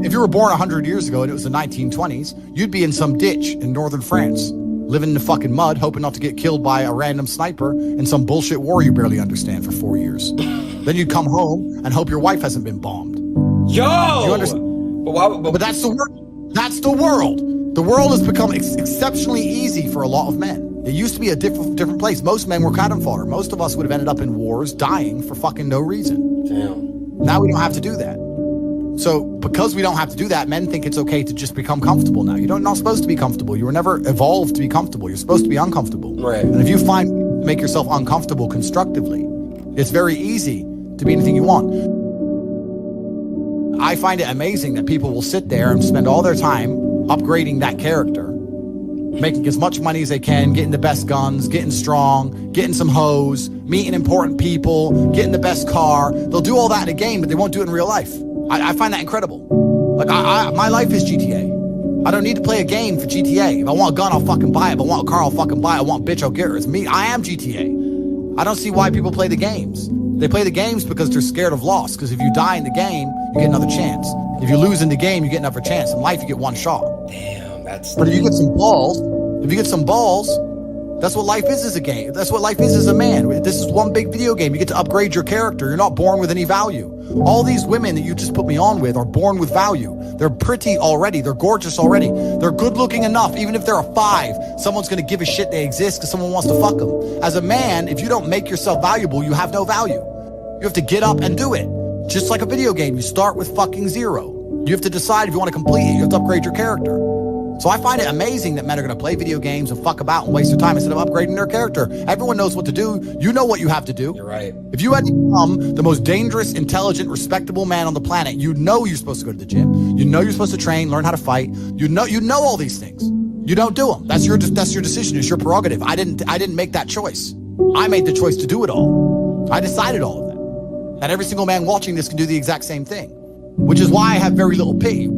If you were born 100 years ago and it was the 1920s, you'd be in some ditch in northern France, living in the fucking mud, hoping not to get killed by a random sniper in some bullshit war you barely understand for 4 years. Then you'd come home and hope your wife hasn't been bombed. Yo! You understand? But that's the world. That's the world. The world has become exceptionally easy for a lot of men. It used to be a different place. Most men were cannon fodder. Most of us would have ended up in wars, dying for fucking no reason. Damn. Now we don't have to do that. So because we don't have to do that, men think it's okay to just become comfortable now. You're not supposed to be comfortable. You were never evolved to be comfortable. You're supposed to be uncomfortable. Right. And if you make yourself uncomfortable constructively, it's very easy to be anything you want. I find it amazing that people will sit there and spend all their time upgrading that character, making as much money as they can, getting the best guns, getting strong, getting some hoes, meeting important people, getting the best car. They'll do all that in a game, but they won't do it in real life. I find that incredible. Like, my life is GTA. I don't need to play a game for GTA. If I want a gun, I'll fucking buy it. If I want a car, I'll fucking buy it. I want a bitch, I'll get her. It's me. I am GTA. I don't see why people play the games. They play the games because they're scared of loss. Because if you die in the game, you get another chance. If you lose in the game, you get another chance. In life, you get one shot. Damn, that's... But if you get some balls, that's what life is as a game. That's what life is as a man. This is one big video game. You get to upgrade your character. You're not born with any value. All these women that you just put me on with are born with value. They're pretty already. They're gorgeous already. They're good looking enough. Even if they're a 5, someone's going to give a shit they exist because someone wants to fuck them. As a man, if you don't make yourself valuable, you have no value. You have to get up and do it. Just like a video game, you start with fucking 0. You have to decide if you want to complete it. You have to upgrade your character. So I find it amazing that men are going to play video games and fuck about and waste their time instead of upgrading their character. Everyone knows what to do. You know what you have to do. You're right. If you had to become the most dangerous, intelligent, respectable man on the planet, you know you're supposed to go to the gym. You know you're supposed to train, learn how to fight. You know all these things. You don't do them. That's your decision. It's your prerogative. I didn't make that choice. I made the choice to do it all. I decided all of that. And every single man watching this can do the exact same thing, which is why I have very little pity.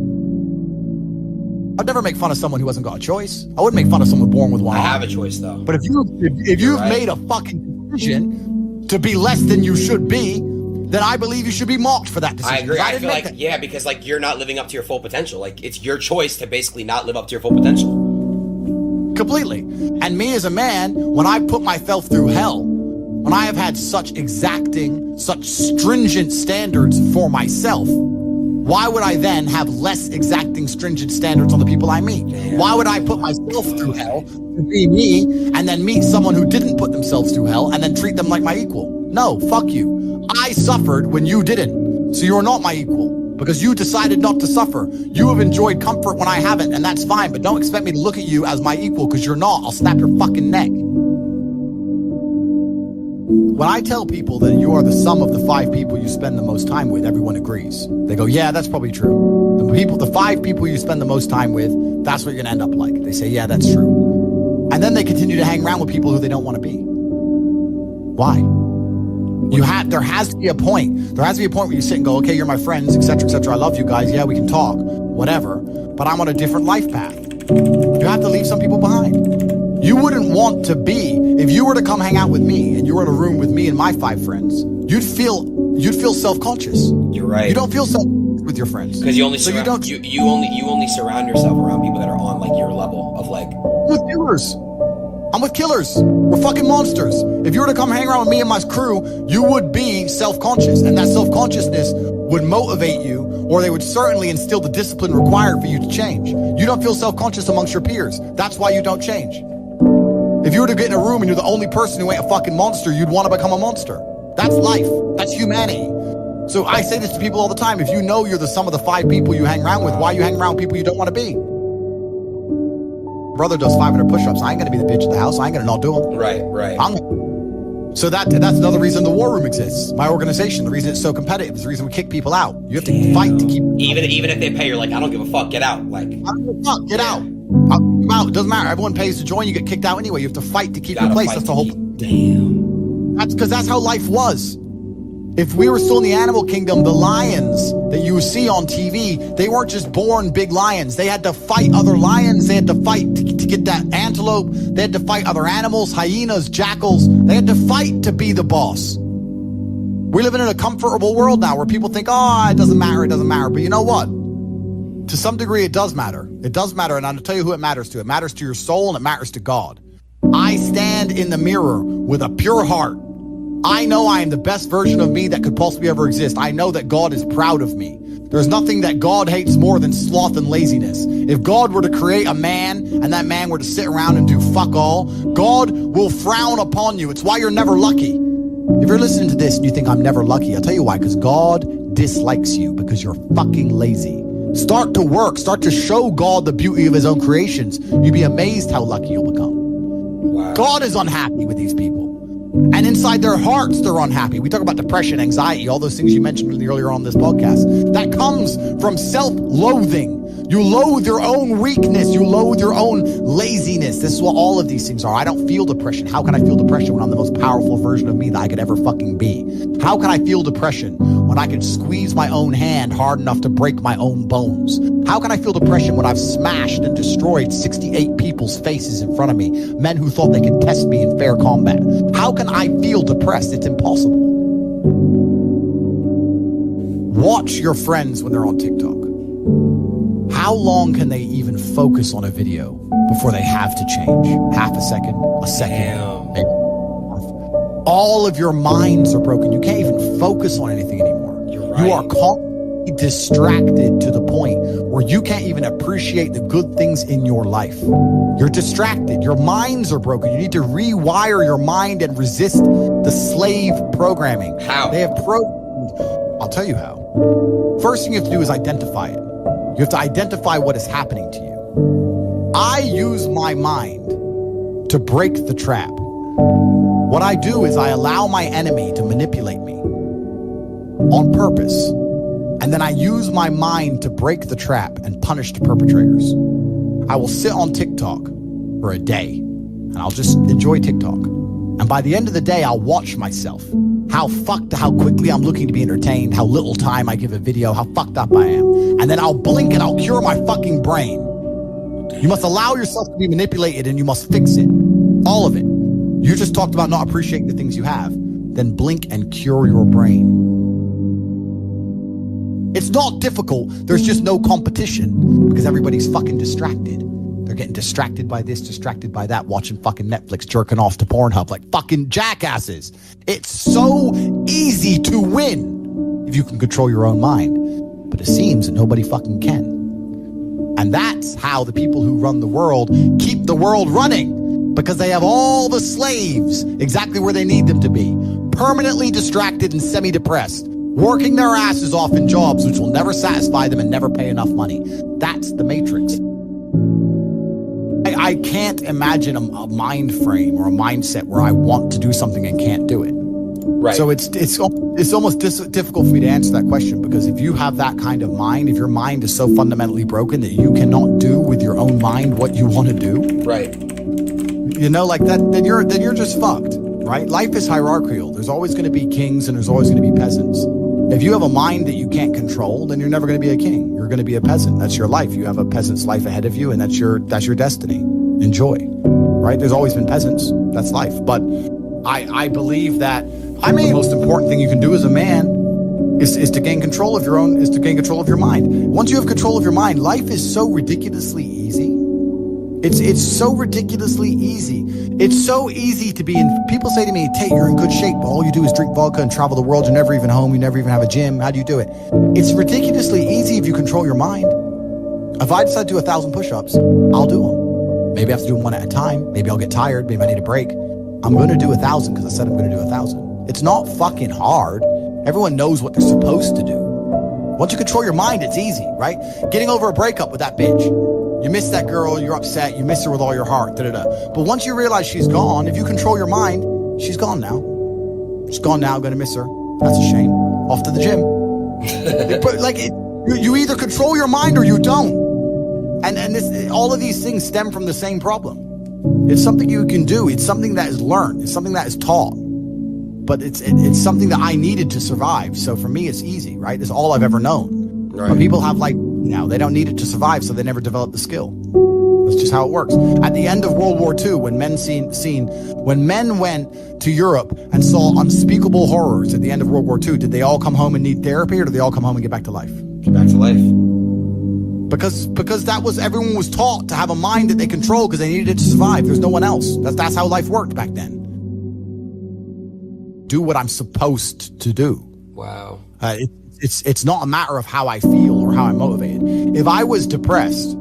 I'd never make fun of someone who hasn't got a choice. I wouldn't make fun of someone born with one I arm. have a choice, though. But if you've made a fucking decision to be less than you should be, then I believe you should be mocked for that decision. I agree. I feel like, yeah, because like you're not living up to your full potential. Like it's your choice to basically not live up to your full potential. Completely. And me as a man, when I put myself through hell, when I have had such exacting, such stringent standards for myself, why would I then have less exacting, stringent standards on the people I meet? Why would I put myself through hell to be me and then meet someone who didn't put themselves through hell and then treat them like my equal? No, fuck you. I suffered when you didn't. So you're not my equal because you decided not to suffer. You have enjoyed comfort when I haven't, and that's fine, but don't expect me to look at you as my equal because you're not. I'll snap your fucking neck. When I tell people that you are the sum of the 5 people you spend the most time with, everyone agrees. They go, yeah, that's probably true. The 5 people you spend the most time with, that's what you're gonna end up like. They say, yeah, that's true. And then they continue to hang around with people who they don't want to be. Why? There has to be a point. There has to be a point where you sit and go, okay, you're my friends, etc., etc. I love you guys. Yeah, we can talk, whatever. But I'm on a different life path. You have to leave some people behind. You wouldn't want to be, if you were to come hang out with me and you were in a room with me and my 5 friends, you'd feel self-conscious. You're right. You don't feel self-conscious with your friends. Because you only surround yourself around people that are on like your level of like. With killers. I'm with killers. We're fucking monsters. If you were to come hang around with me and my crew, you would be self-conscious, and that self-consciousness would motivate you, or they would certainly instill the discipline required for you to change. You don't feel self-conscious amongst your peers. That's why you don't change. If you were to get in a room and you're the only person who ain't a fucking monster, you'd want to become a monster. That's life. That's humanity. So I say this to people all the time. If you know you're the sum of the 5 people you hang around with, why you hang around with people you don't want to be? Brother does 500 push-ups. I ain't gonna be the bitch at the house. I ain't gonna not do them. Right. So that's another reason the War Room exists. My organization, the reason it's so competitive, is the reason we kick people out. You have to fight to keep. Even if they pay, you're like, I don't give a fuck. Get out. Like, I don't give a fuck. Get out. Out. It doesn't matter. Everyone pays to join. You get kicked out anyway. You have to fight to keep your place. That's the whole. Damn. That's because that's how life was. If we were still in the animal kingdom, the lions that you see on TV, they weren't just born big lions. They had to fight other lions. They had to fight to get that antelope. They had to fight other animals, hyenas, jackals. They had to fight to be the boss. We're living in a comfortable world now where people think, oh, it doesn't matter. But you know what? to some degree, it does matter. It does matter, and I'll tell you who it matters to. It matters to your soul, and it matters to God. I stand in the mirror with a pure heart. I know I am the best version of me that could possibly ever exist. I know that God is proud of me. There's nothing that God hates more than sloth and laziness. If God were to create a man and that man were to sit around and do fuck all, God will frown upon you. It's why you're never lucky. If you're listening to this and you think I'm never lucky, I'll tell you why, because God dislikes you because you're fucking lazy. Start to work. Start to show God the beauty of his own creations. You'd be amazed how lucky you'll become. Wow. God is unhappy with these people. And inside their hearts, they're unhappy. We talk about depression, anxiety, all those things you mentioned earlier on this podcast. That comes from self-loathing. You loathe your own weakness. You loathe your own laziness. This is what all of these things are. I don't feel depression. How can I feel depression when I'm the most powerful version of me that I could ever fucking be? How can I feel depression when I can squeeze my own hand hard enough to break my own bones? How can I feel depression when I've smashed and destroyed 68 people's faces in front of me, men who thought they could test me in fair combat? How can I feel depressed? It's impossible. Watch your friends when they're on TikTok. How long can they even focus on a video before they have to change? Half a second, a second. All of your minds are broken. You can't even focus on anything anymore. You're right. You are constantly distracted to the point where you can't even appreciate the good things in your life. You're distracted. Your minds are broken. You need to rewire your mind and resist the slave programming. How? They have I'll tell you how. First thing you have to do is identify it. You have to identify what is happening to you. I use my mind to break the trap. What I do is I allow my enemy to manipulate me on purpose. And then I use my mind to break the trap and punish the perpetrators. I will sit on TikTok for a day and I'll just enjoy TikTok. And by the end of the day, I'll watch myself. How quickly I'm looking to be entertained, how little time I give a video, how fucked up I am. And then I'll blink and I'll cure my fucking brain. You must allow yourself to be manipulated and you must fix it. All of it. You just talked about not appreciating the things you have. Then blink and cure your brain. It's not difficult. There's just no competition because everybody's fucking distracted. They're getting distracted by this, distracted by that, watching fucking Netflix, jerking off to Pornhub like fucking jackasses. It's so easy to win if you can control your own mind. But it seems that nobody fucking can. And that's how the people who run the world keep the world running, because they have all the slaves exactly where they need them to be, permanently distracted and semi-depressed, working their asses off in jobs which will never satisfy them and never pay enough money. That's the Matrix. I can't imagine a mind frame or a mindset where I want to do something and can't do it. Right. So it's almost difficult for me to answer that question, because if you have that kind of mind, if your mind is so fundamentally broken that you cannot do with your own mind what you want to do, right? You know, like that, then you're just fucked, right? Life is hierarchical. There's always going to be kings and there's always going to be peasants. If you have a mind that you can't control, then you're never going to be a king. You're going to be a peasant. That's your life. You have a peasant's life ahead of you, and that's your destiny. Enjoy, right? There's always been peasants. That's life. But I believe that the most important thing you can do as a man is to gain control of your mind. Once you have control of your mind, life is so ridiculously easy. It's so ridiculously easy. It's so easy to be in. People say to me, Tate, you're in good shape, but all you do is drink vodka and travel the world. You're never even home. You never even have a gym. How do you do it? It's ridiculously easy if you control your mind. If I decide to do 1,000 push-ups, I'll do them. Maybe I have to do them one at a time. Maybe I'll get tired. Maybe I need a break. I'm going to do 1,000 because I said I'm going to do 1,000. It's not fucking hard. Everyone knows what they're supposed to do. Once you control your mind, it's easy, right? Getting over a breakup with that bitch. You miss that girl, you're upset, you miss her with all your heart, But once you realize she's gone, if you control your mind, she's gone now. She's gone now, I'm going to miss her. That's a shame. Off to the gym. You either control your mind or you don't. And all of these things stem from the same problem. It's something you can do. It's something that is learned. It's something that is taught. But it's something that I needed to survive. So for me, it's easy, right? It's all I've ever known. Right. But people have they don't need it to survive, so they never develop the skill. That's just how it works. At the end of World War II, when men went to Europe and saw unspeakable horrors at the end of World War II, did they all come home and need therapy, or did they all come home and get back to life? Get back to life. Because that was, everyone was taught to have a mind that they control because they needed it to survive. There's no one else. That's how life worked back then. Do what I'm supposed to do. Wow. It's not a matter of how I feel or how I'm motivated. If I was depressed,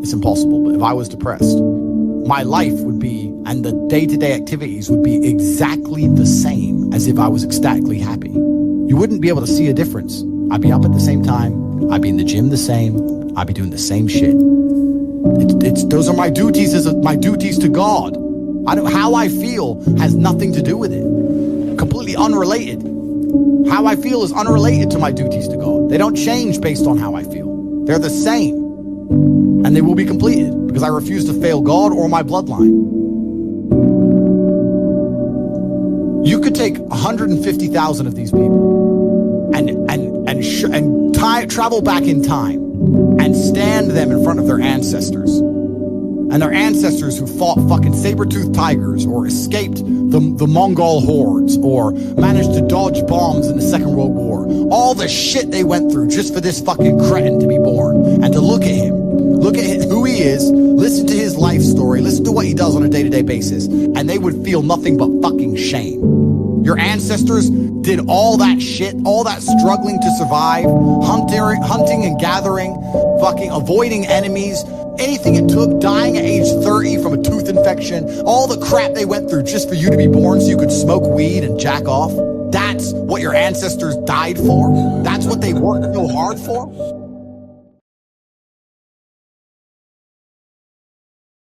it's impossible, but if I was depressed, my life would be, and the day-to-day activities would be exactly the same as if I was ecstatically happy. You wouldn't be able to see a difference. I'd be up at the same time. I'd be in the gym the same. I'd be doing the same shit. Those are my duties my duties to God. How I feel has nothing to do with it. Completely unrelated. How I feel is unrelated to my duties to God. They don't change based on how I feel. They're the same. And they will be completed because I refuse to fail God or my bloodline. You could take 150,000 of these people and travel back in time and stand them in front of their ancestors. And their ancestors who fought fucking saber-toothed tigers or escaped the Mongol hordes or managed to dodge bombs in the Second World War. All the shit they went through just for this fucking cretin to be born. And to look at him, look at who he is, listen to his life story, listen to what he does on a day-to-day basis, and they would feel nothing but fucking shame. Your ancestors did all that shit, all that struggling to survive, hunting and gathering, fucking avoiding enemies, anything it took, dying at age 30 from a tooth infection, all the crap they went through just for you to be born so you could smoke weed and jack off. That's what your ancestors died for? That's what they worked so hard for?